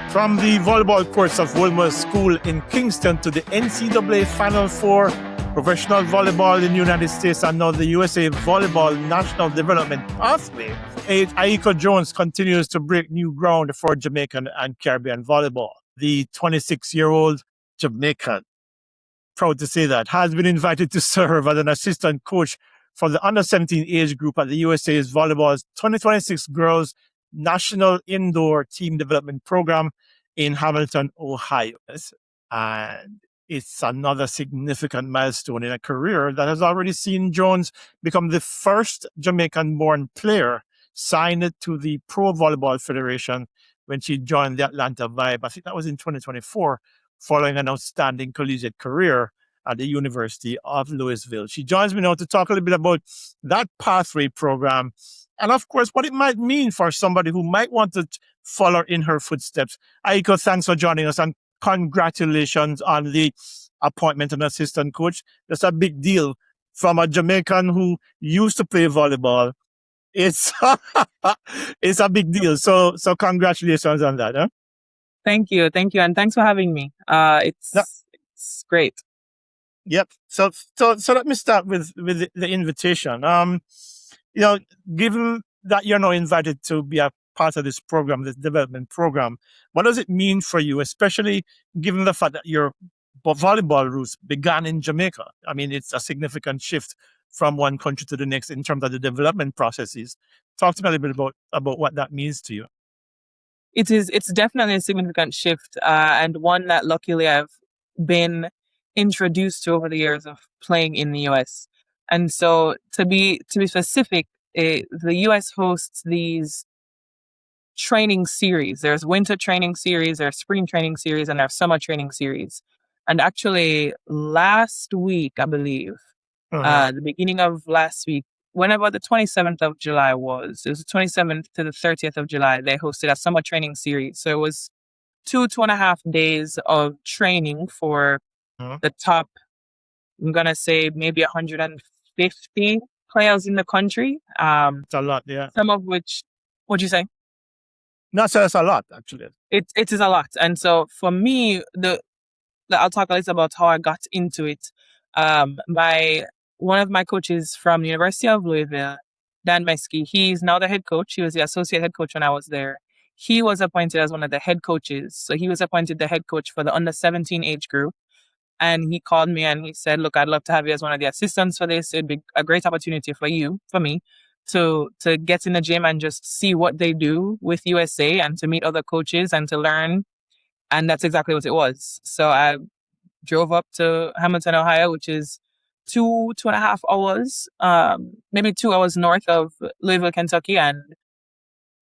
From the volleyball courts of Wolmer School in Kingston to the NCAA Final Four, professional volleyball in the United States, and now the USA Volleyball National Development Pathway, Aiko Jones continues to break new ground for Jamaican and Caribbean volleyball. The 26-year-old Jamaican, proud to say that, has been invited to serve as an assistant coach for the under-17 age group at the USA's Volleyball's 2026 Girls National Indoor Team Development Program in Hamilton, Ohio. And it's another significant milestone in a career that has already seen Jones become the first Jamaican-born player signed to the Pro Volleyball Federation when she joined the Atlanta Vibe. I think that was in 2024, following an outstanding collegiate career at the University of Louisville. She joins me now to talk a little bit about that pathway program and, of course, what it might mean for somebody who might want to follow in her footsteps. Aiko, thanks for joining us, and congratulations on the appointment of an assistant coach. That's a big deal from a Jamaican who used to play volleyball. It's it's a big deal. So congratulations on that. Huh? Thank you, and thanks for having me. It's great. Yep. So let me start with the invitation. Given that you're now invited to be a part of this program, this development program, what does it mean for you, especially given the fact that your volleyball roots began in Jamaica? I mean, it's a significant shift from one country to the next in terms of the development processes. Talk to me a little bit about what that means to you. It's definitely a significant shift, and one that luckily I've been introduced to over the years of playing in the US. And so to be specific, the US hosts these training series. There's winter training series, there's spring training series, and there's summer training series. And actually last week, I believe, the beginning of last week, whenever the 27th of July was, it was the 27th to the 30th of July, they hosted a summer training series. So it was 2.5 days of training for the top, I'm going to say maybe 150 players in the country. It's a lot, yeah. Some of which, what'd you say? No, so it's a lot, actually. It is a lot. And so for me, I'll talk a little about how I got into it. One of my coaches from the University of Louisville, Dan Mesky, he's now the head coach. He was the associate head coach when I was there. He was appointed as one of the head coaches. So he was appointed the head coach for the under-17 age group. And he called me and he said, look, I'd love to have you as one of the assistants for this. It'd be a great opportunity for me, to get in the gym and just see what they do with USA and to meet other coaches and to learn. And that's exactly what it was. So I drove up to Hamilton, Ohio, which is 2.5 hours, maybe 2 hours north of Louisville, Kentucky, and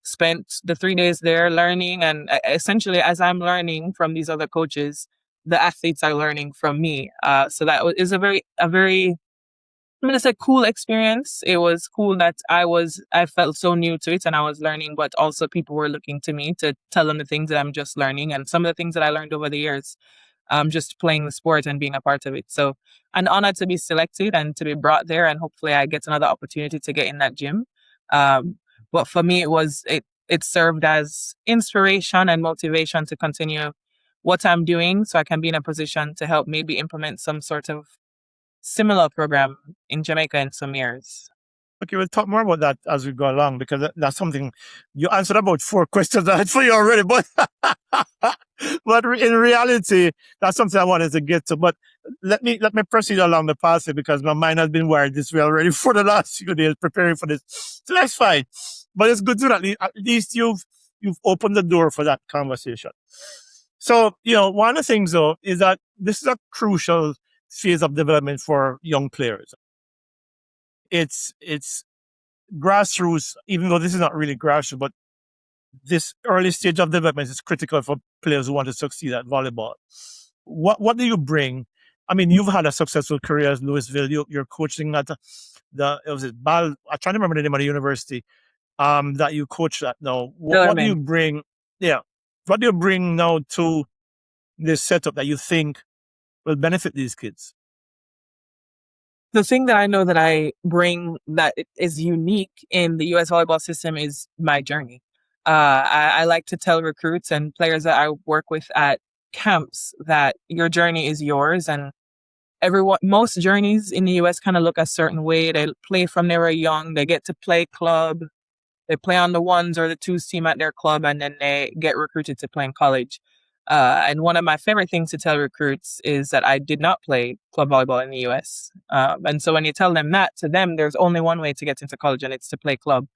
spent the 3 days there learning. And essentially, as I'm learning from these other coaches, the athletes are learning from me. So that is a very, I'm going to say cool experience. It was cool that I felt so new to it and I was learning, but also people were looking to me to tell them the things that I'm just learning and some of the things that I learned over the years, just playing the sport and being a part of it. So an honor to be selected and to be brought there, and hopefully I get another opportunity to get in that gym. But for me, it served as inspiration and motivation to continue what I'm doing so I can be in a position to help maybe implement some sort of similar program in Jamaica in some years. Okay, we'll talk more about that as we go along, because that's something you answered about 4 questions I had for you already, but in reality, that's something I wanted to get to. But let me proceed along the pathway, because my mind has been wired this way already for the last few days preparing for this. So that's fine. But it's good to at least you've opened the door for that conversation. So, one of the things, though, is that this is a crucial phase of development for young players. It's grassroots, even though this is not really grassroots, but this early stage of development is critical for players who want to succeed at volleyball. What do you bring? I mean, you've had a successful career at Louisville. You're coaching at I'm trying to remember the name of the university that you coach at now. What do you bring? Yeah. What do you bring now to this setup that you think will benefit these kids? The thing that I know that I bring that is unique in the US volleyball system is my journey. I like to tell recruits and players that I work with at camps that your journey is yours, and most journeys in the US kind of look a certain way. They play from they were young, they get to play club, they play on the ones or the twos team at their club, and then they get recruited to play in college. And one of my favorite things to tell recruits is that I did not play club volleyball in the US. And so when you tell them that, to them, there's only one way to get into college, and it's to play club.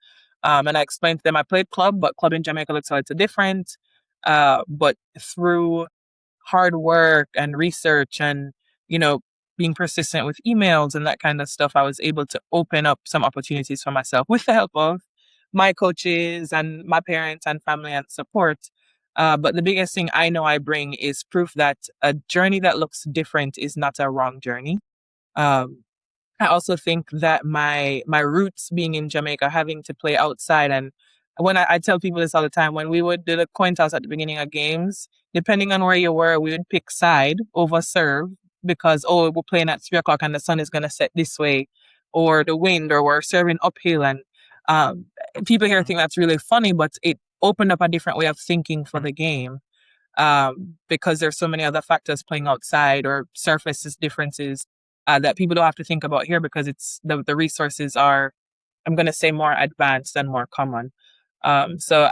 And I explained to them I played club, but club in Jamaica looks a little different. But through hard work and research and, being persistent with emails and that kind of stuff, I was able to open up some opportunities for myself with the help of my coaches and my parents and family and support. But the biggest thing I know I bring is proof that a journey that looks different is not a wrong journey. Um, I also think that my roots being in Jamaica, having to play outside, and when I tell people this all the time, when we would do the coin toss at the beginning of games, depending on where you were, we would pick side over serve because, we're playing at 3 o'clock and the sun is going to set this way, or the wind, or we're serving uphill. And um, people here think that's really funny, but it opened up a different way of thinking for the game, because there's so many other factors playing outside or surfaces differences that people don't have to think about here because it's the resources are, I'm going to say, more advanced and more common. So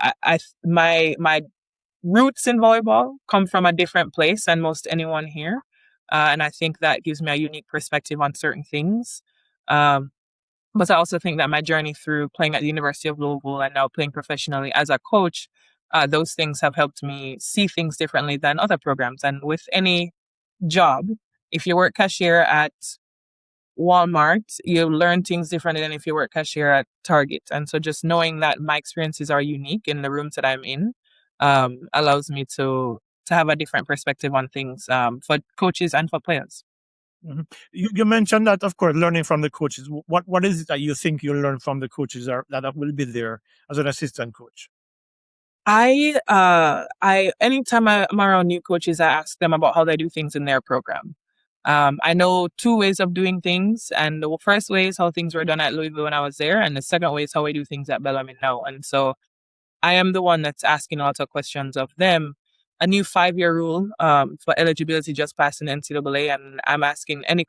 my roots in volleyball come from a different place than most anyone here. And I think that gives me a unique perspective on certain things. But I also think that my journey through playing at the University of Louisville and now playing professionally as a coach, those things have helped me see things differently than other programs. And with any job, if you work cashier at Walmart, you learn things differently than if you work cashier at Target. And so just knowing that my experiences are unique in the rooms that I'm in allows me to have a different perspective on things for coaches and for players. Mm-hmm. You mentioned that, of course, learning from the coaches. What is it that you think you learn from the coaches that will be there as an assistant coach? Anytime I'm around new coaches, I ask them about how they do things in their program. I know 2 ways of doing things, and the first way is how things were done at Louisville when I was there, and the second way is how we do things at Bellarmine now. And so I am the one that's asking lots of questions of them. A new 5-year rule for eligibility just passed in NCAA, and I'm asking any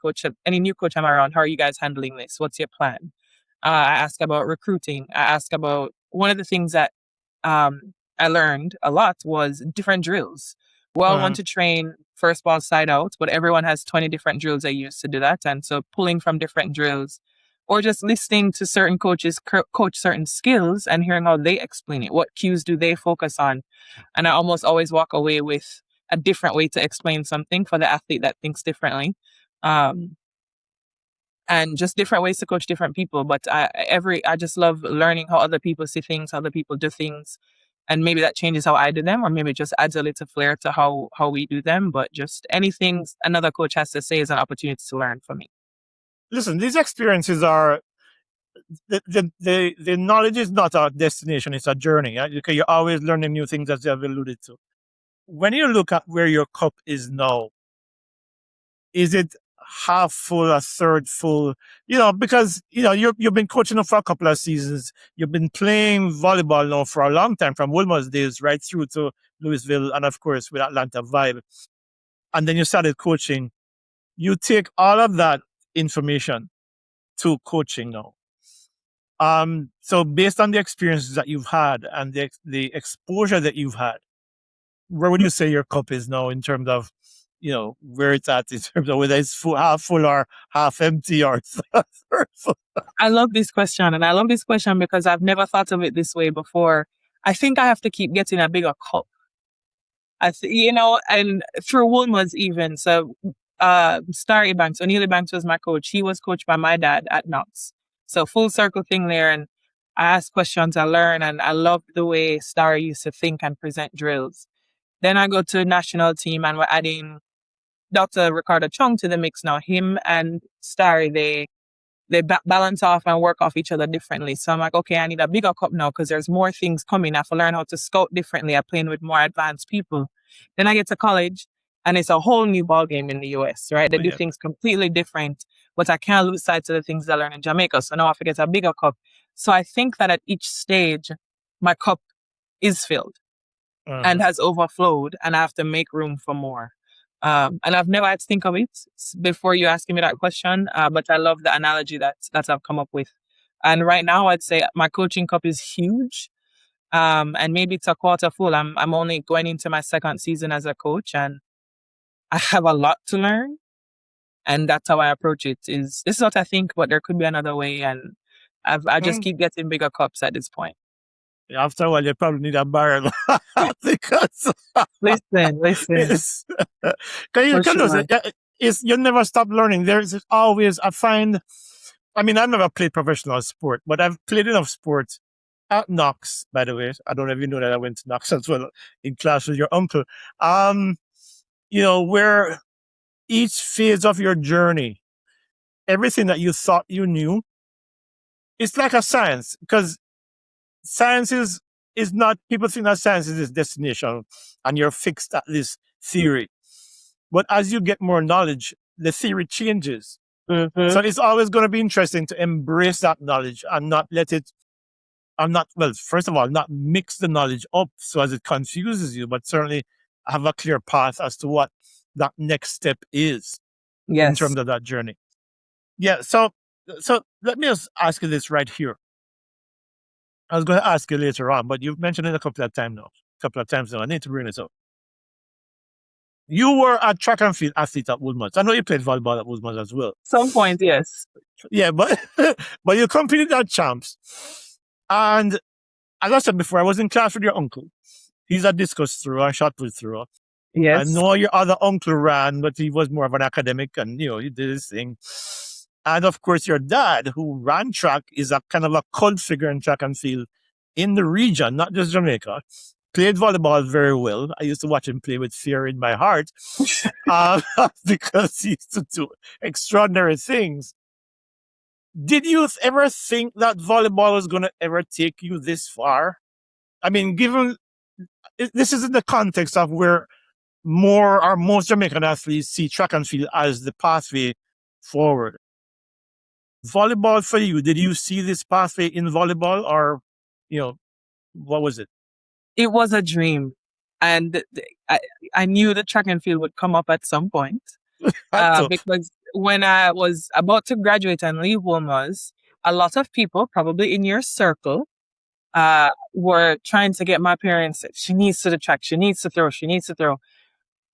new coach I'm around, how are you guys handling this? What's your plan? I ask about recruiting. I ask about one of the things that I learned a lot was different drills. We all want to train first ball side out, but everyone has 20 different drills they use to do that. And so pulling from different drills or just listening to certain coaches coach certain skills and hearing how they explain it. What cues do they focus on? And I almost always walk away with a different way to explain something for the athlete that thinks differently. And just different ways to coach different people. But I just love learning how other people see things, how other people do things. And maybe that changes how I do them, or maybe it just adds a little flair to how we do them. But just anything another coach has to say is an opportunity to learn for me. Listen, these experiences are, the knowledge is not a destination, it's a journey. Okay, you're always learning new things, as you have alluded to. When you look at where your cup is now, is it half full, a third full? Because you've been coaching for a couple of seasons. You've been playing volleyball now for a long time, from Wolmer's days right through to Louisville, and of course with Atlanta Vibe. And then you started coaching. You take all of that information to coaching now. So based on the experiences that you've had and the exposure that you've had, where would you say your cup is now in terms of, where it's at, in terms of whether it's half full or half empty or I love this question. And I love this question because I've never thought of it this way before. I think I have to keep getting a bigger cup. And through Wolmer's even. So Starry Banks, O'Neil Banks was my coach. He was coached by my dad at Knox. So full circle thing there. And I ask questions, I learn, and I love the way Starry used to think and present drills. Then I go to national team and we're adding Dr. Ricardo Chung to the mix now. Him and Starry, they balance off and work off each other differently. So I'm like, okay, I need a bigger cup now because there's more things coming. I have to learn how to scout differently. I'm playing with more advanced people. Then I get to college and it's a whole new ball game in the US, right? They do things completely different, but I can't lose sight of the things I learn in Jamaica. So now I have to get a bigger cup. So I think that at each stage, my cup is filled Uh-huh. and has overflowed, and I have to make room for more. And I've never had to think of it before you asking me that question, but I love the analogy that I've come up with. And right now, I'd say my coaching cup is huge, and maybe it's a quarter full. I'm only going into my second season as a coach, and I have a lot to learn. And that's how I approach it. This is what I think, but there could be another way, and I just keep getting bigger cups at this point. After a while, you probably need a barrel because listen. You never stop learning. There's always, I never played professional sport, but I've played enough sports at Knox, by the way. I don't know if you know that I went to Knox as well in class with your uncle. Where each phase of your journey, everything that you thought you knew, it's like a science, because science is not, people think that science is this destination and you're fixed at this theory. But as you get more knowledge, the theory changes. Mm-hmm. So it's always going to be interesting to embrace that knowledge and not let it, first of all, not mix the knowledge up so as it confuses you, but certainly have a clear path as to what that next step is in terms of that journey. Yeah. So let me just ask you this right here. I was going to ask you later on, but you've mentioned it a couple of times now. I need to bring this up. You were a track and field athlete at Wolmer. I know you played volleyball at Wolmer as well. Some point, yes. Yeah, but you competed at champs. And as I said before, I was in class with your uncle. He's a discus thrower and shot put thrower. Yes. I know your other uncle ran, but he was more of an academic, and he did his thing. And of course, your dad, who ran track, is a kind of a cult figure in track and field in the region, not just Jamaica. Played volleyball very well. I used to watch him play with fear in my heart because he used to do extraordinary things. Did you ever think that volleyball was going to ever take you this far? Given this is in the context of where most Jamaican athletes see track and field as the pathway forward. Volleyball for you, did you see this pathway in volleyball, or, what was it? It was a dream. And I knew the track and field would come up at some point. Because when I was about to graduate and leave Wolmer's, a lot of people, probably in your circle, were trying to get my parents, she needs to do track, she needs to throw.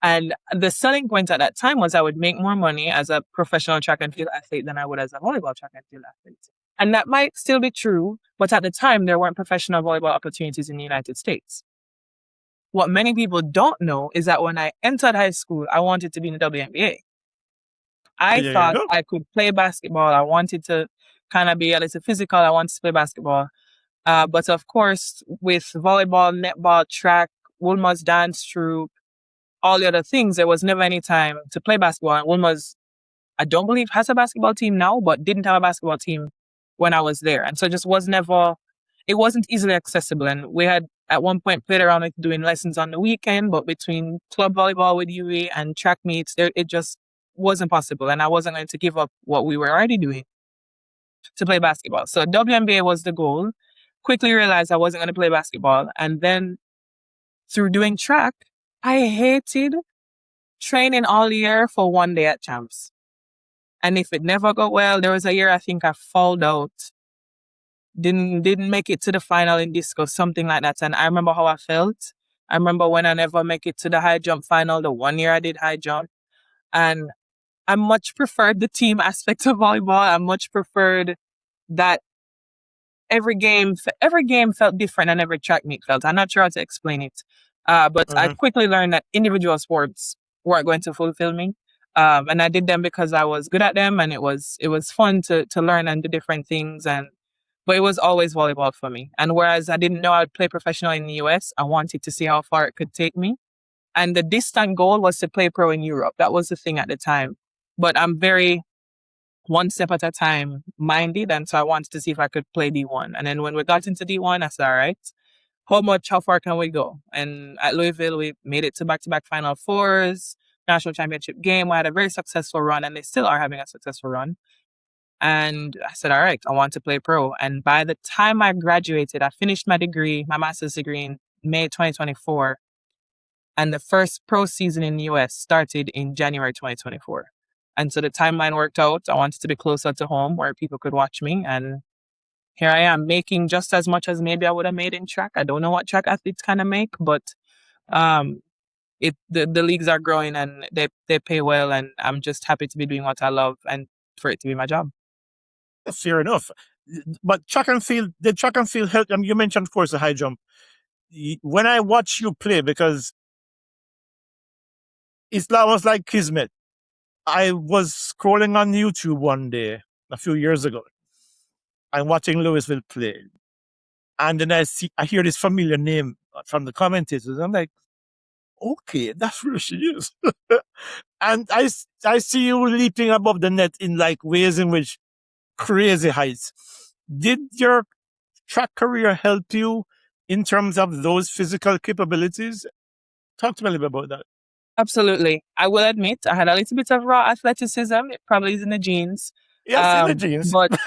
And the selling point at that time was I would make more money as a professional track and field athlete than I would as a volleyball track and field athlete. And that might still be true, but at the time, there weren't professional volleyball opportunities in the United States. What many people don't know is that when I entered high school, I wanted to be in the WNBA. I thought I could play basketball. I wanted to kind of be a little physical. I wanted to play basketball. But of course, with volleyball, netball, track, Wolmer's dance troupe, all the other things, there was never any time to play basketball. And Wolmer's, I don't believe, has a basketball team now, but didn't have a basketball team when I was there. And so it just it wasn't easily accessible. And we had at one point played around with doing lessons on the weekend, but between club volleyball with UA and track meets, it just wasn't possible. And I wasn't going to give up what we were already doing to play basketball. So WNBA was the goal. Quickly realized I wasn't going to play basketball. And then through doing track, I hated training all year for one day at champs. And if it never got well, there was a year I think I fouled out. Didn't make it to the final in discus, something like that. And I remember how I felt. I remember when I never make it to the high jump final, the one year I did high jump. And I much preferred the team aspect of volleyball. I much preferred that every game felt different and every track meet felt. I'm not sure how to explain it. But I quickly learned that individual sports weren't going to fulfill me. And I did them because I was good at them, and it was fun to learn and do different things. But it was always volleyball for me. And whereas I didn't know I'd play professional in the US, I wanted to see how far it could take me. And the distant goal was to play pro in Europe. That was the thing at the time. But I'm very one step at a time minded. And so I wanted to see if I could play D1. And then when we got into D1, I said, all right, how far can we go? And at Louisville, we made it to back-to-back Final Fours, national championship game. We had a very successful run, and they still are having a successful run. And I said, all right, I want to play pro. And by the time I graduated, I finished my degree, my master's degree in May 2024. And the first pro season in the US started in January 2024. And so the timeline worked out. I wanted to be closer to home where people could watch me. And here I am making just as much as maybe I would have made in track. I don't know what track athletes kind of make, but the leagues are growing and they pay well. And I'm just happy to be doing what I love and for it to be my job. Fair enough. But the track and field help. You mentioned, of course, the high jump. When I watch you play, because it's almost like kismet. I was scrolling on YouTube one day a few years ago and watching Louisville play, and then I hear this familiar name from the commentators. I'm like, okay, that's where she is. And I see you leaping above the net in like ways in which crazy heights. Did your track career help you in terms of those physical capabilities? Talk to me a little bit about that. Absolutely. I will admit I had a little bit of raw athleticism. It probably is in the genes. Yes, in the genes. But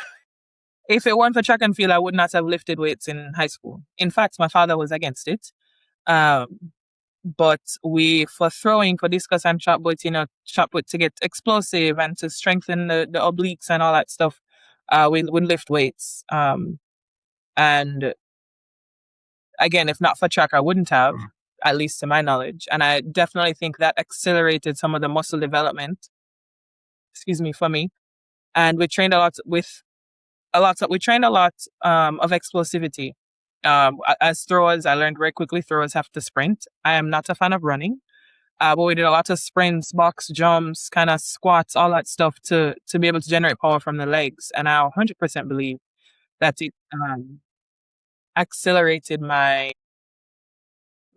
if it weren't for track and field, I would not have lifted weights in high school. In fact, my father was against it. But for throwing, for discus and shot put, shot put to get explosive and to strengthen the obliques and all that stuff, we would lift weights. And again, if not for track, I wouldn't have, at least to my knowledge. And I definitely think that accelerated some of the muscle development, for me. And we trained a lot of explosivity. As throwers, I learned very quickly throwers have to sprint. I am not a fan of running, but we did a lot of sprints, box jumps, kind of squats, all that stuff to be able to generate power from the legs. And I 100% believe that it accelerated my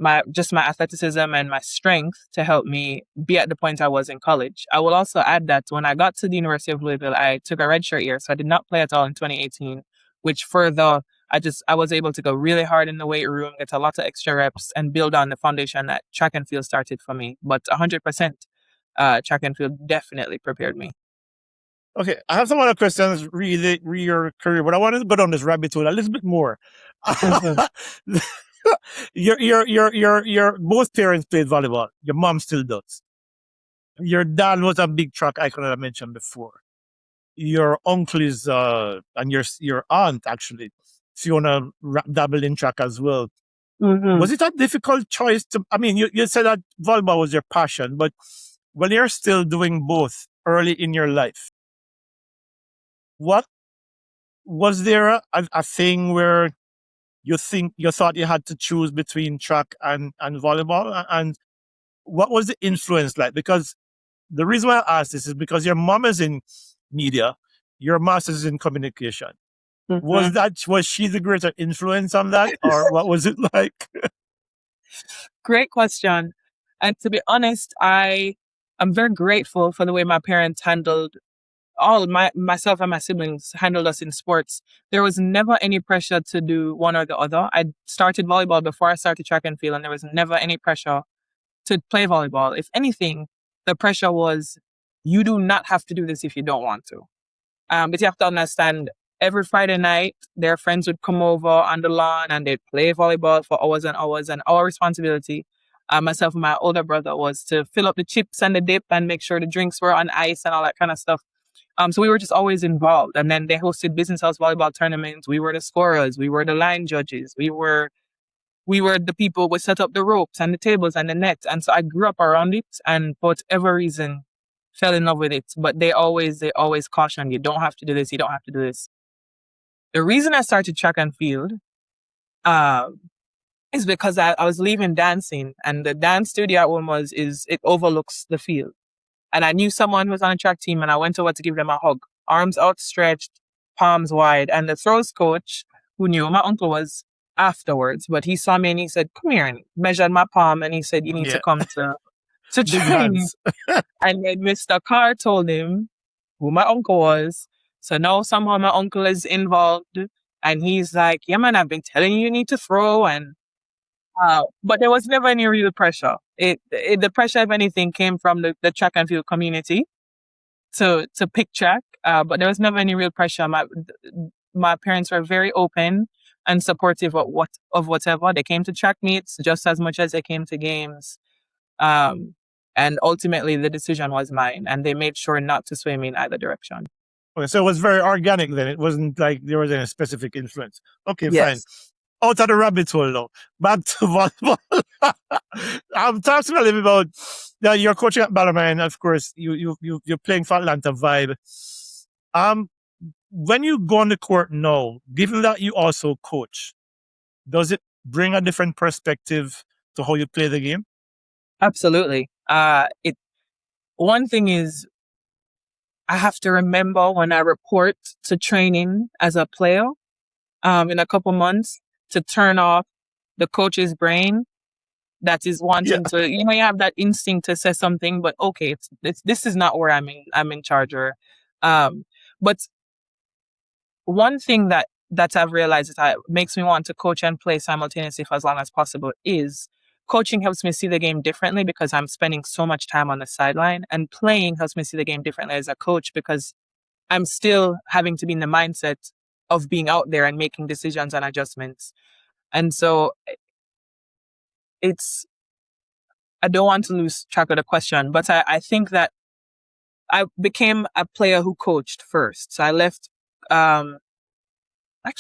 athleticism and my strength to help me be at the point I was in college. I will also add that when I got to the University of Louisville, I took a redshirt year, so I did not play at all in 2018, which further, I was able to go really hard in the weight room, get a lot of extra reps, and build on the foundation that track and field started for me. But 100%, track and field definitely prepared me. Okay, I have some other questions re your career, but I wanted to go down this rabbit hole a little bit more. Your both parents played volleyball. Your mom still does. Your dad was a big track icon that I mentioned before. Your uncle is and your aunt actually, Fiona, dabbled in track as well. Mm-hmm. Was it a difficult choice to? I mean, you said that volleyball was your passion, but when you're still doing both early in your life, what was there a thing where you thought you had to choose between track and volleyball? And what was the influence like? Because the reason why I asked this is because your mom is in media, your master's is in communication. Mm-hmm. Was she the greater influence on that, or what was it like? Great question. And to be honest, I am very grateful for the way my parents handled myself and my siblings handled us in sports. There was never any pressure to do one or the other. I started volleyball before I started track and field, and there was never any pressure to play volleyball. If anything, the pressure was, you do not have to do this if you don't want to. But you have to understand, every Friday night, their friends would come over on the lawn and they'd play volleyball for hours and hours. And our responsibility, myself and my older brother, was to fill up the chips and the dip and make sure the drinks were on ice and all that kind of stuff. So we were just always involved. And then they hosted business house volleyball tournaments. We were the scorers. We were the line judges. We were the people who set up the ropes and the tables and the nets. And so I grew up around it, and for whatever reason, fell in love with it. But they always cautioned, you don't have to do this. You don't have to do this. The reason I started track and field is because I was leaving dancing, and the dance studio at Wolmer it overlooks the field. And I knew someone who was on a track team, and I went over to give them a hug, arms outstretched, palms wide. And the throws coach, who knew who my uncle was afterwards, but he saw me and he said, "Come here," and measured my palm, and he said, "You need to come to train." And then Mr. Carr told him who my uncle was. So now somehow my uncle is involved, and he's like, "Yeah, man, I've been telling you need to throw." And but there was never any real pressure. The pressure, if anything, came from the track and field community to pick track. But there was never any real pressure. My parents were very open. and supportive of whatever. They came to track meets just as much as they came to games. And ultimately, the decision was mine, and they made sure not to sway me in either direction. Okay, so it was very organic then. It wasn't like there was any specific influence. Okay, fine. Yes. Out of the rabbit hole now. Back to volleyball. I'm talking a little bit about you're coaching at Ballerman. Of course, you're playing for Atlanta Vibe. When you go on the court now, given that you also coach, does it bring a different perspective to how you play the game? Absolutely. One thing is, I have to remember when I report to training as a player, in a couple months, to turn off the coach's brain that is wanting to, you have that instinct to say something, but okay, this is not where I'm in charge. But one thing that I've realized that makes me want to coach and play simultaneously for as long as possible is coaching helps me see the game differently because I'm spending so much time on the sideline, and playing helps me see the game differently as a coach because I'm still having to be in the mindset of being out there and making decisions and adjustments. And so I don't want to lose track of the question, but I think that I became a player who coached first. So I left, actually,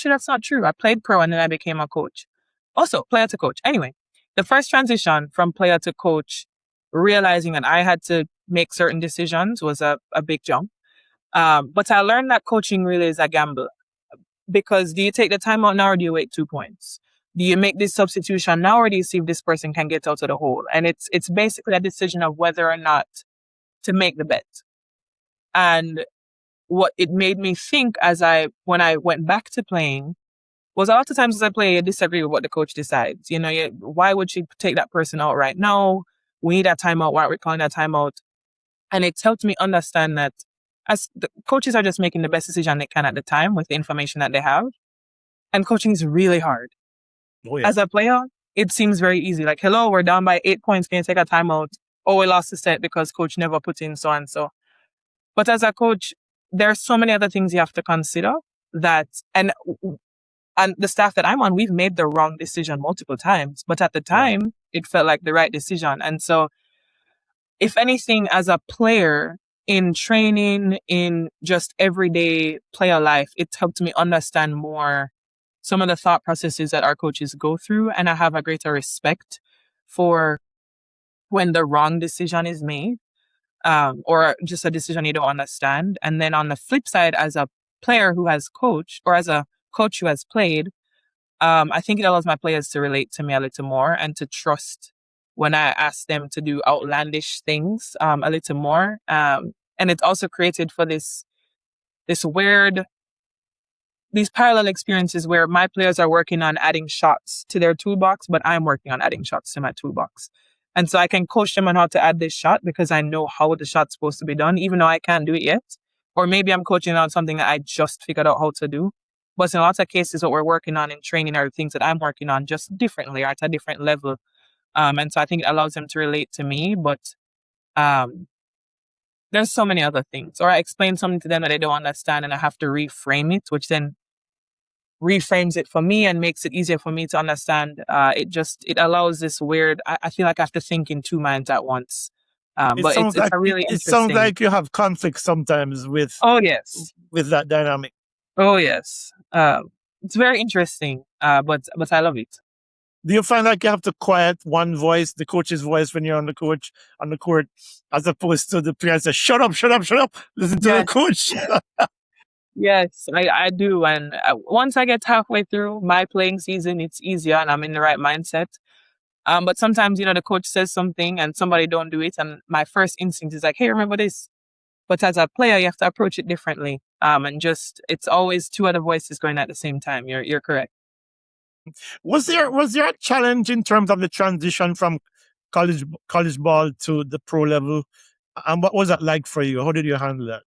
that's not true. I played pro and then I became a coach. Also, player to coach. Anyway, the first transition from player to coach, realizing that I had to make certain decisions, was a big jump. But I learned that coaching really is a gamble. Because do you take the timeout now or do you wait 2 points? Do you make this substitution now or do you see if this person can get out of the hole? And it's basically a decision of whether or not to make the bet. And what it made me think when I went back to playing was a lot of times as I play, I disagree with what the coach decides. Why would she take that person out right now? We need that timeout. Why are we calling that timeout? And it's helped me understand that as the coaches are just making the best decision they can at the time with the information that they have. And coaching is really hard. Oh, yeah. As a player, it seems very easy. Like, hello, we're down by 8 points. Can you take a timeout? Oh, we lost the set because coach never put in so and so. But as a coach, there are so many other things you have to consider and the staff that I'm on, we've made the wrong decision multiple times. But at the time, it felt like the right decision. And so, if anything, as a player in training, in just everyday player life, it helped me understand more some of the thought processes that our coaches go through. And I have a greater respect for when the wrong decision is made, or just a decision you don't understand. And then on the flip side, as a player who has coached, or as a coach who has played, I think it allows my players to relate to me a little more and to trust when I ask them to do outlandish things a little more. And it's also created for these parallel experiences where my players are working on adding shots to their toolbox, but I'm working on adding shots to my toolbox. And so I can coach them on how to add this shot because I know how the shot's supposed to be done, even though I can't do it yet. Or maybe I'm coaching on something that I just figured out how to do. But in lots of cases, what we're working on in training are things that I'm working on just differently or at a different level. And so I think it allows them to relate to me. But there's so many other things. Or I explain something to them that they don't understand and I have to reframe it, which then reframes it for me and makes it easier for me to understand. It allows this weird, I feel like I have to think in two minds at once. But it's a really interesting. It sounds like you have conflict sometimes with. Oh, yes. With that dynamic. Oh, yes. It's very interesting, but I love it. Do you find like you have to quiet one voice, the coach's voice, when you're on the court, as opposed to the player says, shut up, listen to the coach? Yes, I do. And once I get halfway through my playing season, it's easier and I'm in the right mindset. But sometimes, the coach says something and somebody don't do it. And my first instinct is like, hey, remember this? But as a player, you have to approach it differently. And it's always two other voices going at the same time. You're correct. Was there a challenge in terms of the transition from college ball to the pro level? And what was that like for you? How did you handle that?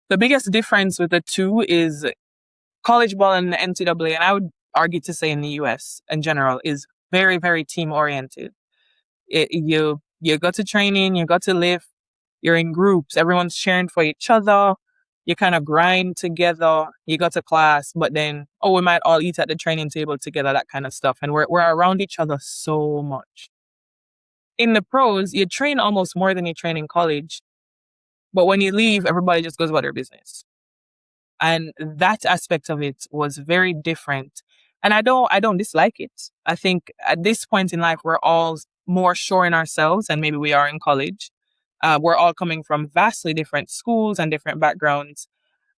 The biggest difference with the two is college ball and the NCAA, and I would argue to say in the US in general, is very, very team oriented. You go to training, you go to live, you're in groups, everyone's cheering for each other. you kind of grind together, you go to class, but then, we might all eat at the training table together, that kind of stuff. And we're around each other so much. In the pros, you train almost more than you train in college. But when you leave, everybody just goes about their business. And that aspect of it was very different. And I don't dislike it. I think at this point in life, we're all more sure in ourselves than maybe we are in college. We're all coming from vastly different schools and different backgrounds.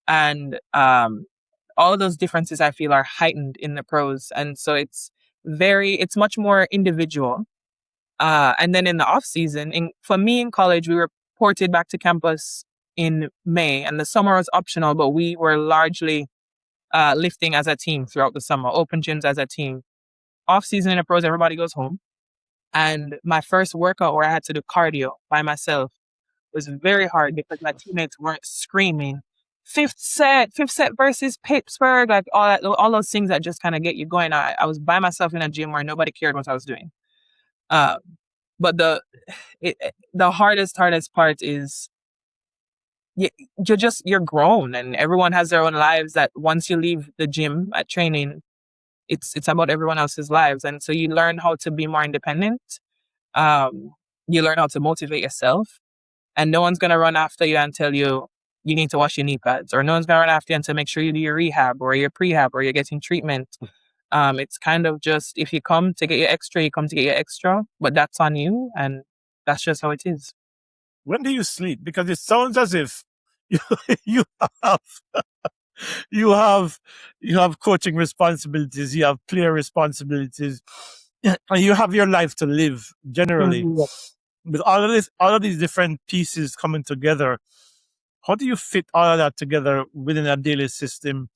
And all of those differences, I feel, are heightened in the pros. And so it's much more individual. And then in the off season, for me in college, we were ported back to campus in May, and the summer was optional, but we were largely lifting as a team throughout the summer, open gyms as a team. Off season in the pros, everybody goes home. And my first workout where I had to do cardio by myself was very hard because my teammates weren't screaming, fifth set versus Pittsburgh, like all those things that just kind of get you going. I was by myself in a gym where nobody cared what I was doing. But the hardest part is you're grown, and everyone has their own lives. That once you leave the gym at training, it's about everyone else's lives, and so you learn how to be more independent. You learn how to motivate yourself, and no one's gonna run after you and tell you need to wash your knee pads, or no one's gonna run after you and to make sure you do your rehab or your prehab or you're getting treatment. It's kind of just, if you come to get your extra, you come to get your extra, but that's on you, and that's just how it is. When do you sleep? Because it sounds as if you have you have coaching responsibilities, you have player responsibilities, and you have your life to live generally. Mm-hmm. With all of these different pieces coming together, how do you fit all of that together within a daily system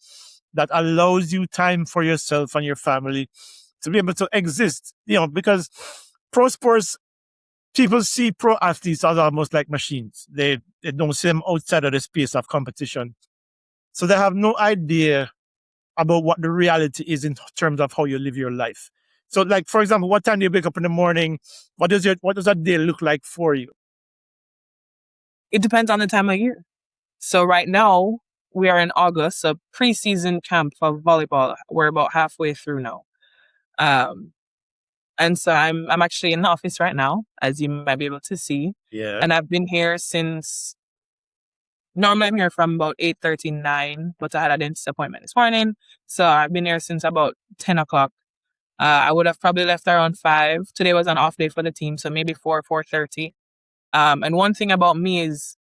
that allows you time for yourself and your family to be able to exist? Because pro sports, people see pro athletes as almost like machines. They don't see them outside of the space of competition. So they have no idea about what the reality is in terms of how you live your life. So, like, for example, what time do you wake up in the morning? What does that day look like for you? It depends on the time of year. So right now, we are in August, so preseason camp for volleyball. We're about halfway through now. And so I'm actually in the office right now, as you might be able to see. Yeah. And I've been here since, normally I'm here from about 8:39, but I had a dentist appointment this morning. So I've been here since about 10 o'clock. I would have probably left around 5. Today was an off day for the team, so maybe 4:30. And one thing about me is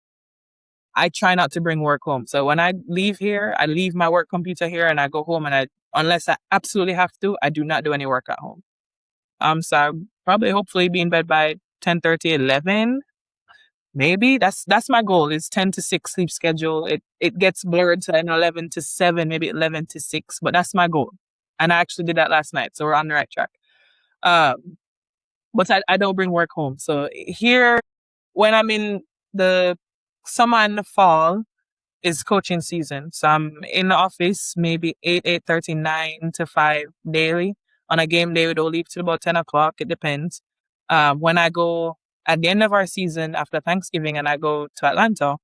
I try not to bring work home. So when I leave here, I leave my work computer here and I go home, and unless I absolutely have to, I do not do any work at home. So I'll probably hopefully be in bed by 10:30, 11. Maybe that's my goal, is 10 to 6 sleep schedule. It gets blurred to 11 to 7, maybe 11 to 6, but that's my goal. And I actually did that last night, so we're on the right track. But I don't bring work home. So here, when I'm in the summer and the fall, is coaching season. So I'm in the office maybe 8:30, 9 to 5 daily. On a game day, we don't leave till about 10 o'clock. It depends. When I go at the end of our season after Thanksgiving and I go to Atlanta,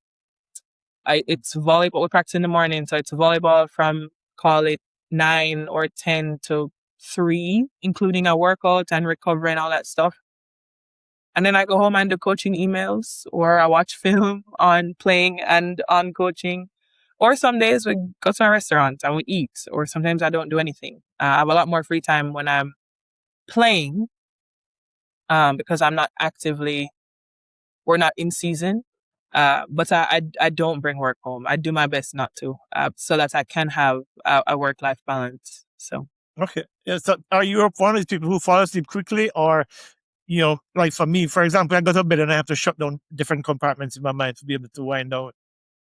it's volleyball. We practice in the morning. So it's volleyball from, call it 9 or 10 to 3, including a workout and recovery and all that stuff. And then I go home and do coaching emails, or I watch film on playing and on coaching. Or some days we go to a restaurant and we eat, or sometimes I don't do anything. I have a lot more free time when I'm playing, because we're not in season. But I don't bring work home. I do my best not to, so that I can have a work-life balance. So. Okay. Yeah, so are you one of these people who fall asleep quickly, or, like for me, for example, I go to bed and I have to shut down different compartments in my mind to be able to wind down?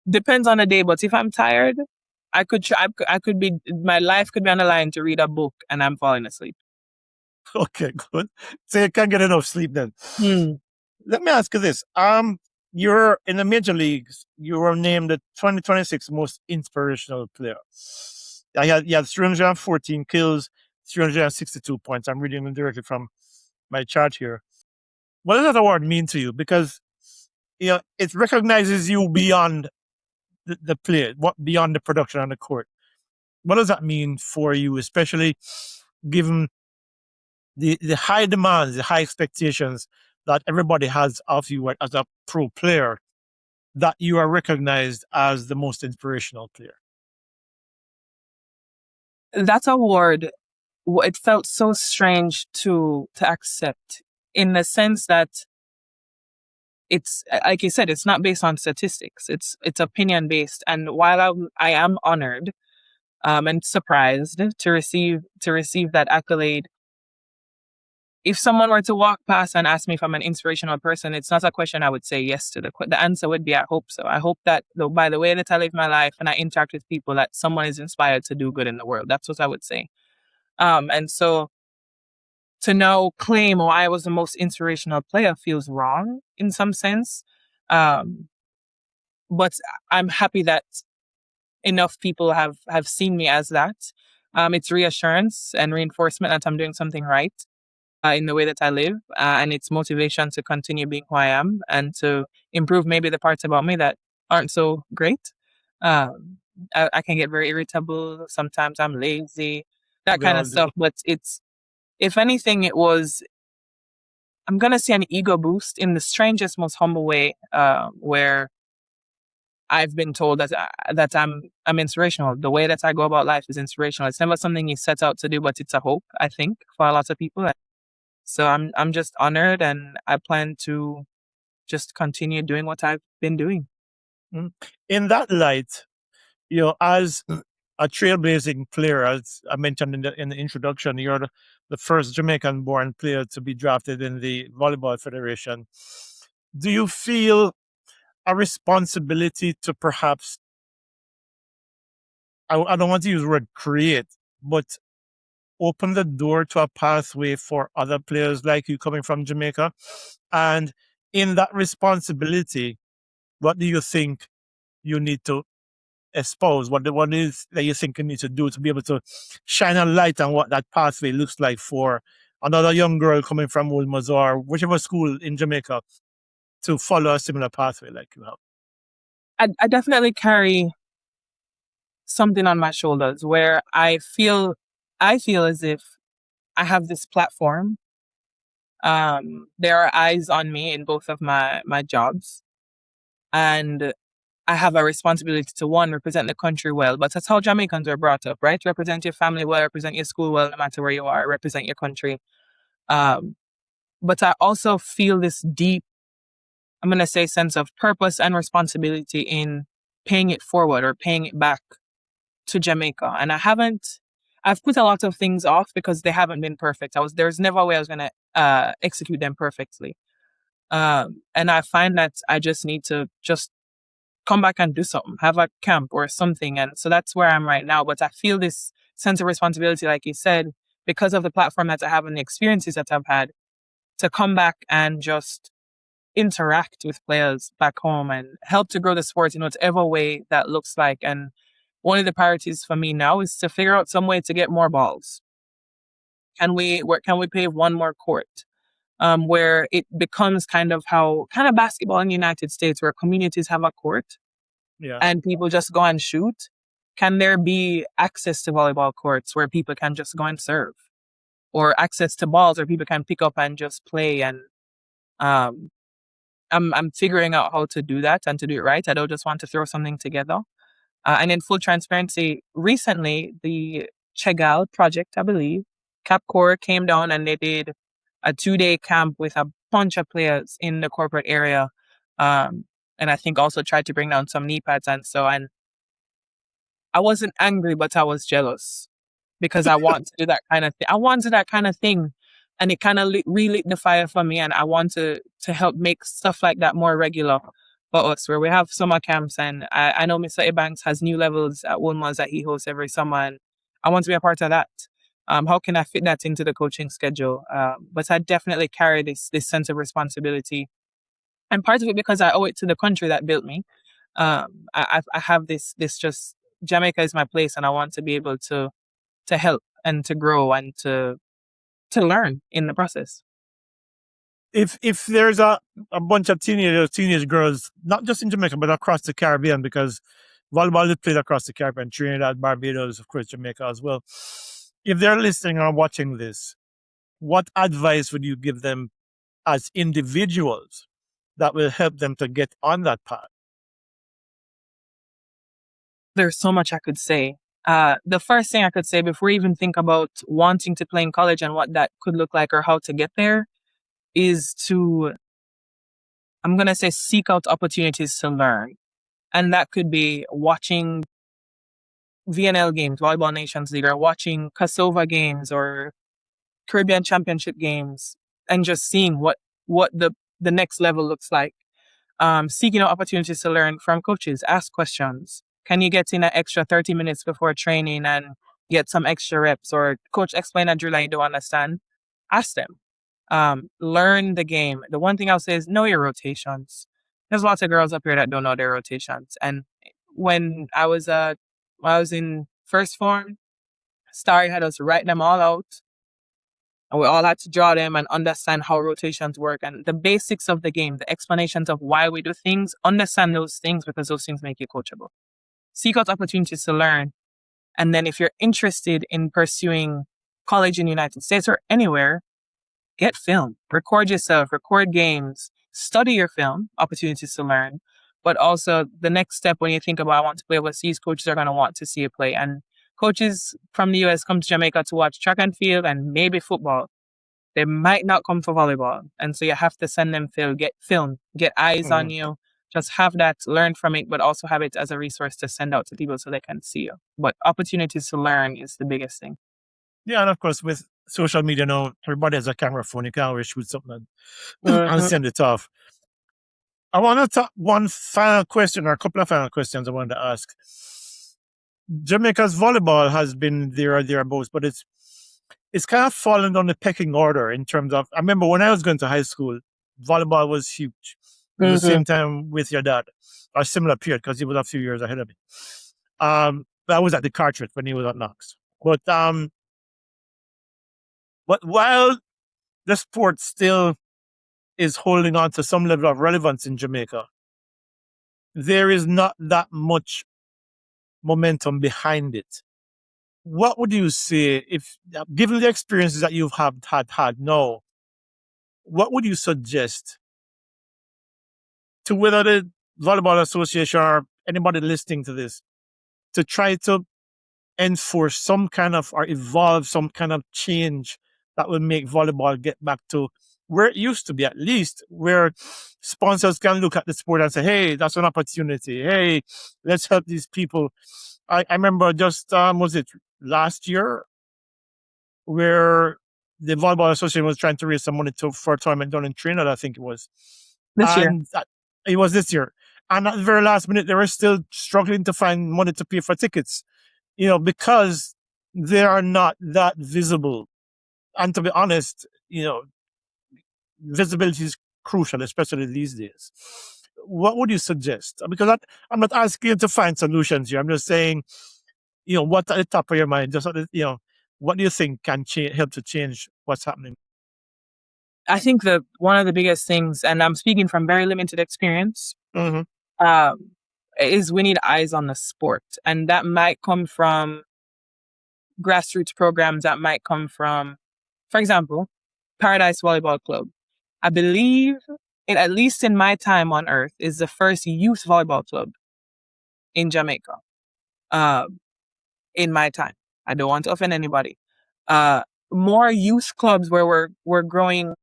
Depends on the day, but if I'm tired, I could be, my life could be on the line to read a book and I'm falling asleep. Okay, good. So you can't get enough sleep then. Let me ask you this. You're in the major leagues. You were named the 2026 most inspirational player. You had 314 kills, 362 points. I'm reading them directly from my chart here. What does that award mean to you? Because, it recognizes you beyond the play, what beyond the production on the court? What does that mean for you, especially given the high demands, the high expectations that everybody has of you as a pro player, that you are recognized as the most inspirational player? That award, it felt so strange to accept, in the sense that it's, like you said, it's not based on statistics. It's opinion based. And while I am honored and surprised to receive that accolade, if someone were to walk past and ask me if I'm an inspirational person, it's not a question I would say yes to. The answer would be, I hope so. I hope that by the way that I live my life and I interact with people, that someone is inspired to do good in the world. That's what I would say. And so to now claim, oh, I was the most inspirational player feels wrong in some sense. But I'm happy that enough people have seen me as that. It's reassurance and reinforcement that I'm doing something right in the way that I live. And it's motivation to continue being who I am and to improve maybe the parts about me that aren't so great. I can get very irritable. Sometimes I'm lazy, that We kind all of do. stuff. But it's, if anything, it was, I'm going to say, an ego boost in the strangest, most humble way, where I've been told that I'm inspirational. The way that I go about life is inspirational. It's never something you set out to do, but it's a hope, I think, for a lot of people. So I'm just honored, and I plan to just continue doing what I've been doing. In that light, as a trailblazing player, as I mentioned in the introduction, you're the first Jamaican-born player to be drafted in the Volleyball Federation. Do you feel a responsibility to perhaps, I don't want to use the word create, but open the door to a pathway for other players like you coming from Jamaica? And in that responsibility, what do you think you need to espouse? What is that you think you need to do to be able to shine a light on what that pathway looks like for another young girl coming from Wolmer or whichever school in Jamaica to follow a similar pathway like you have? I definitely carry something on my shoulders where I feel as if I have this platform. There are eyes on me in both of my jobs, and I have a responsibility to, one, represent the country well. But that's how Jamaicans are brought up, right? Represent your family well, represent your school well, no matter where you are, represent your country. But I also feel this deep, I'm going to say, sense of purpose and responsibility in paying it forward or paying it back to Jamaica. And I've put a lot of things off because they haven't been perfect. There's never a way I was going to execute them perfectly. And I find that I just need to just come back and do something, have a camp or something. And so that's where I'm right now. But I feel this sense of responsibility, like you said, because of the platform that I have and the experiences that I've had, to come back and just interact with players back home and help to grow the sport in whatever way that looks like. And one of the priorities for me now is to figure out some way to get more balls. Can we pave one more court? Where it becomes kind of basketball in the United States, where communities have a court and people just go and shoot. Can there be access to volleyball courts where people can just go and serve, or access to balls where people can pick up and just play? And I'm figuring out how to do that and to do it right. I don't just want to throw something together. And in full transparency, recently the Chegal project, I believe, Capcore came down and they did a 2-day camp with a bunch of players in the corporate area. And I think also tried to bring down some knee pads and so on. I wasn't angry, but I was jealous because I want to do that kind of thing. I wanted that kind of thing. And it kind of relit the fire for me. And I want to help make stuff like that more regular for us, where we have summer camps. And I know Mr. Ebanks has new levels at Wolmer that he hosts every summer. And I want to be a part of that. How can I fit that into the coaching schedule? But I definitely carry this sense of responsibility. And part of it because I owe it to the country that built me. I have this just, Jamaica is my place, and I want to be able to help and to grow and to learn in the process. If there's a bunch of teenage girls, not just in Jamaica, but across the Caribbean, because volleyball is played across the Caribbean, Trinidad, Barbados, of course, Jamaica as well. If they're listening or watching this, what advice would you give them as individuals that will help them to get on that path? There's so much I could say. The first thing I could say before we even think about wanting to play in college and what that could look like or how to get there is to, I'm going to say, seek out opportunities to learn. And that could be watching VNL games, Volleyball Nations League, or watching Cassova games or Caribbean Championship games, and just seeing what the next level looks like. Seeking out opportunities to learn from coaches, ask questions. Can you get in an extra 30 minutes before training and get some extra reps? Or coach explain a drill and you don't understand? Ask them. Learn the game. The one thing I'll say is know your rotations. There's lots of girls up here that don't know their rotations. And when I was in first form, Starry had us write them all out. And we all had to draw them and understand how rotations work and the basics of the game, the explanations of why we do things. Understand those things because those things make you coachable. Seek out opportunities to learn. And then if you're interested in pursuing college in the United States or anywhere, get film, record yourself, record games, study your film, opportunities to learn. But also the next step when you think about I want to play overseas, coaches are going to want to see you play. And coaches from the US come to Jamaica to watch track and field and maybe football. They might not come for volleyball. And so you have to send them film, get eyes on you, just have that, learn from it, but also have it as a resource to send out to people so they can see you. But opportunities to learn is the biggest thing. Yeah, and of course, with social media now, everybody has a camera phone. You can always shoot something and send it off. I want to talk one final question or a couple of final questions I wanted to ask. Jamaica's volleyball has been there or thereabouts, but it's kind of fallen on the pecking order in terms of, I remember when I was going to high school, volleyball was huge. It was the same time with your dad, or similar period, because he was a few years ahead of me. I was at the Carteret when he was at Knox. But while the sport still is holding on to some level of relevance in Jamaica, there is not that much momentum behind it. What would you say, if given the experiences that you've had now, what would you suggest to whether the Volleyball Association or anybody listening to this to try to enforce some kind of or evolve some kind of change that will make volleyball get back to where it used to be, at least where sponsors can look at the sport and say, hey, that's an opportunity. Hey, let's help these people. I remember just, was it last year, where the Volleyball Association was trying to raise some money for a tournament down in Trinidad, I think it was. This year. It was this year. And at the very last minute, they were still struggling to find money to pay for tickets, because they are not that visible. And to be honest, visibility is crucial, especially these days. What would you suggest? Because I'm not asking you to find solutions here. I'm just saying, what's at the top of your mind? Just, what do you think can help to change what's happening? I think that one of the biggest things, and I'm speaking from very limited experience, is we need eyes on the sport. And that might come from grassroots programs, that might come from, for example, Paradise Volleyball Club. I believe it, at least in my time on earth, is the first youth volleyball club in Jamaica. In my time. I don't want to offend anybody. More youth clubs where we're growing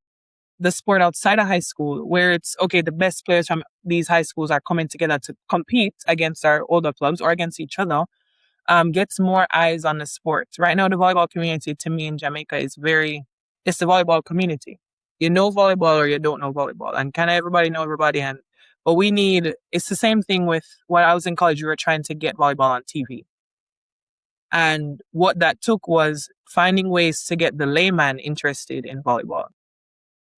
the sport outside of high school, where it's, okay, the best players from these high schools are coming together to compete against our older clubs or against each other, gets more eyes on the sport. Right now, the volleyball community, to me, in Jamaica it's the volleyball community. You know volleyball or you don't know volleyball. And kind of everybody know everybody. But it's the same thing with when I was in college, we were trying to get volleyball on TV. And what that took was finding ways to get the layman interested in volleyball.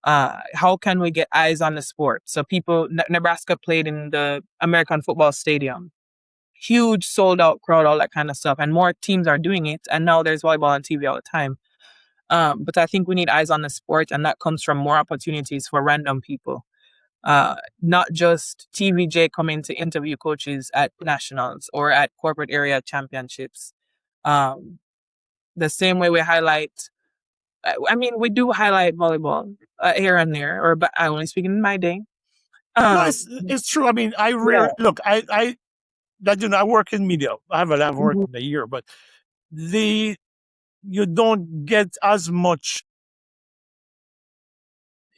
How can we get eyes on the sport? So Nebraska played in the American football stadium. Huge sold out crowd, all that kind of stuff. And more teams are doing it. And now there's volleyball on TV all the time. But I think we need eyes on the sport, and that comes from more opportunities for random people. not just TVJ coming to interview coaches at nationals or at corporate area championships. The same way we highlight, I mean, we do highlight volleyball here and there, but I only speak in my day. No, it's true. I mean, I work in media. I've worked in a year, but you don't get as much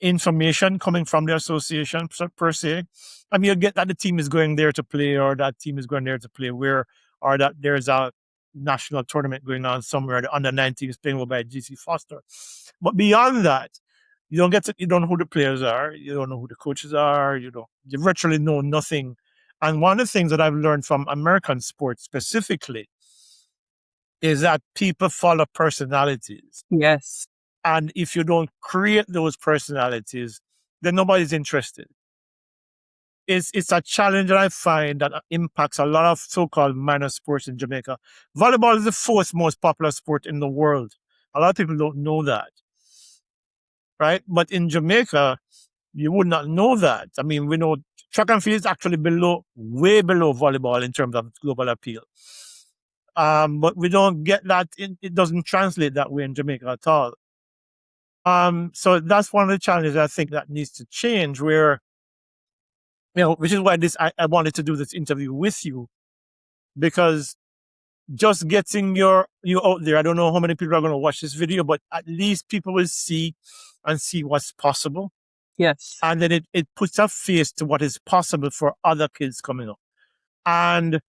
information coming from the association per se. I mean, you get that the team is going there to play, or that team is going there to play or that there's a national tournament going on somewhere. The under 19 is playing by GC Foster. But beyond that, you don't know who the players are. You don't know who the coaches are. You virtually know nothing. And one of the things that I've learned from American sports specifically is that people follow personalities. Yes. And if you don't create those personalities, then nobody's interested. It's a challenge that I find that impacts a lot of so-called minor sports in Jamaica. Volleyball is the fourth most popular sport in the world. A lot of people don't know that, right? But in Jamaica, you would not know that. I mean, we know track and field is actually way below volleyball in terms of global appeal. But we don't get that. It doesn't translate that way in Jamaica at all. So that's one of the challenges I think that needs to change, where, which is why I wanted to do this interview with you, because just getting you out there, I don't know how many people are going to watch this video, but at least people will see what's possible. Yes. And then it puts a face to what is possible for other kids coming up. And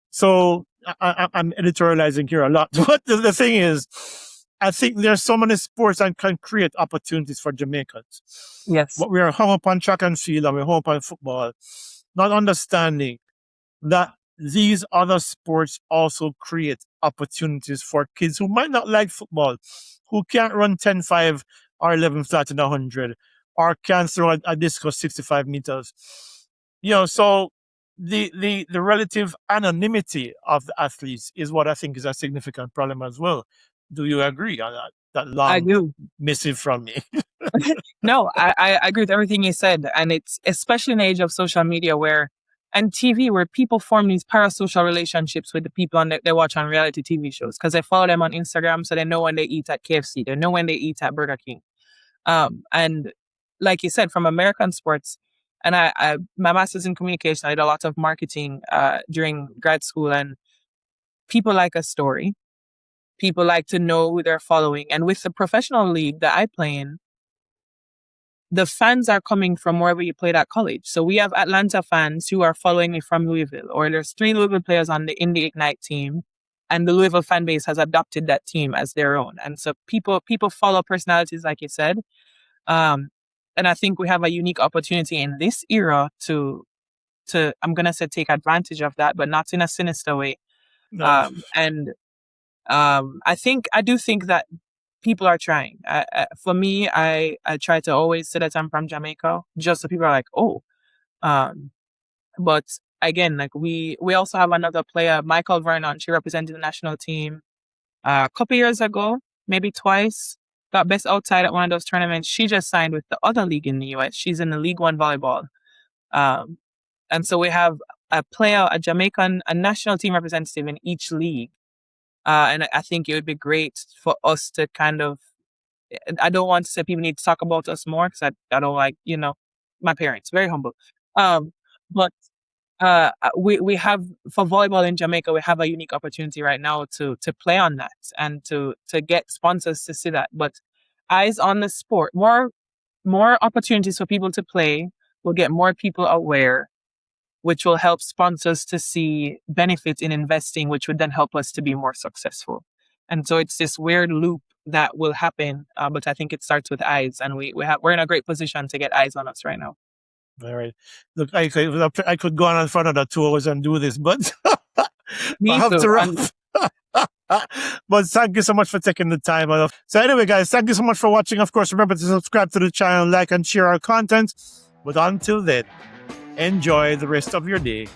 so I'm editorializing here a lot. But the thing is, I think there's so many sports that can create opportunities for Jamaicans. Yes. But we are hung up on track and field, and we're hung up on football, not understanding that these other sports also create opportunities for kids who might not like football, who can't run 10-5 or 11 flat in 100, or can't throw a discus 65 meters. So the relative anonymity of the athletes is what I think is a significant problem as well. Do you agree on that? That long missive from me. No, I agree with everything you said. And it's especially in the age of social media and TV, where people form these parasocial relationships with the people they watch on reality TV shows, because they follow them on Instagram, so they know when they eat at KFC, they know when they eat at Burger King. And like you said, from American sports, and my master's in communication, I did a lot of marketing during grad school, and people like a story. People like to know who they're following. And with the professional league that I play in, the fans are coming from wherever you played at college. So we have Atlanta fans who are following me from Louisville, or there's 3 Louisville players on the Indie Ignite team, and the Louisville fan base has adopted that team as their own. And so people follow personalities, like you said. And I think we have a unique opportunity in this era to I'm going to say take advantage of that, but not in a sinister way. No. I do think that people are trying. For me, I try to always say that I'm from Jamaica, just so people are like, oh. But again, like we also have another player, Michael Vernon. She represented the national team a couple years ago, maybe twice. Got best outside at one of those tournaments. She just signed with the other league in the US. She's in the League One volleyball. And so we have a player, a Jamaican, a national team representative in each league. And I think it would be great for us to kind of, I don't want to say people need to talk about us more, because I don't like, my parents, very humble. But we have, for volleyball in Jamaica, we have a unique opportunity right now to play on that and to get sponsors to see that. But eyes on the sport, more opportunities for people to play will get more people aware, which will help sponsors to see benefits in investing, which would then help us to be more successful. And so it's this weird loop that will happen, but I think it starts with eyes, and we're in a great position to get eyes on us right now. All right. Look, I could go on in front of the 2 hours and do this, but I have to wrap. But thank you so much for taking the time. So anyway, guys, thank you so much for watching. Of course, remember to subscribe to the channel, like and share our content. But until then, enjoy the rest of your day.